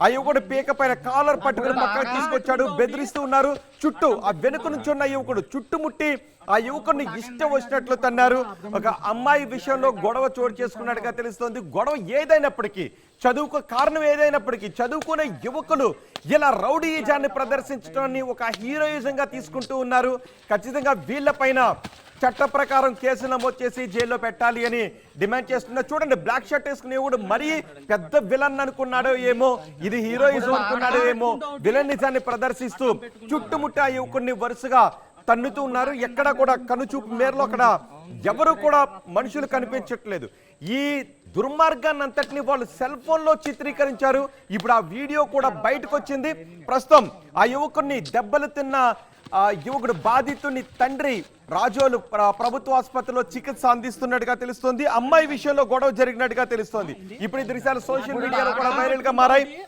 ఆ యువకుడు పీక పైన కాలర్ పట్టుకుని పక్కన తీసుకొచ్చాడు, బెదిరిస్తూ ఉన్నారు. చుట్టూ ఆ వెనుక నుంచి ఉన్న యువకుడు చుట్టుముట్టి ఆ యువకుడిని ఇష్టం వచ్చినట్లు తన్నారు. ఒక అమ్మాయి విషయంలో గొడవ చోటు చేసుకున్నట్టుగా తెలుస్తోంది. గొడవ ఏదైనప్పటికీ, చదువుకు కారణం ఏదైనప్పటికీ చదువుకునే యువకులు ఇలా రౌడీయిజాన్ని ప్రదర్శించడాన్ని ఒక హీరోయిజంగా తీసుకుంటూ ఉన్నారు. ఖచ్చితంగా వీళ్ళపైన చట్ట ప్రకారం కేసు నమోదు చేసి జైల్లో పెట్టాలి అని డిమాండ్ చేస్తున్నారు. చూడండి, బ్లాక్ షర్ట్ వేసుకునే కూడా మరీ పెద్ద విలన్ అనుకున్నాడో ఏమో, ఇది హీరోయిజం అనుకున్నాడో ఏమో, విలనిజాన్ని ప్రదర్శిస్తూ చుట్టుముట్టి ఆ యువకుడిని వరుసగా తన్నుతూ ఉన్నారు. ఎక్కడ కూడా కనుచూపు మేరలో అక్కడ ఎవరు కూడా మనుషులు కనిపించట్లేదు. ఈ దుర్మార్గాన్ని అంతటిని వాళ్ళు సెల్ ఫోన్ లో చిత్రీకరించారు. ఇప్పుడు ఆ వీడియో కూడా బయటకు వచ్చింది. ప్రస్తుతం ఆ యువకుడిని దెబ్బలు తిన్న యువకుడు బాధితుని తండ్రి రాజోలు ప్రభుత్వ ఆసుపత్రిలో చికిత్స అందిస్తున్నట్టుగా తెలుస్తోంది. అమ్మాయి విషయంలో గొడవ జరిగినట్టుగా తెలుస్తోంది. ఇప్పుడు ఈ దృశ్యాలు సోషల్ మీడియాలో కూడా వైరల్ గా మారాయి.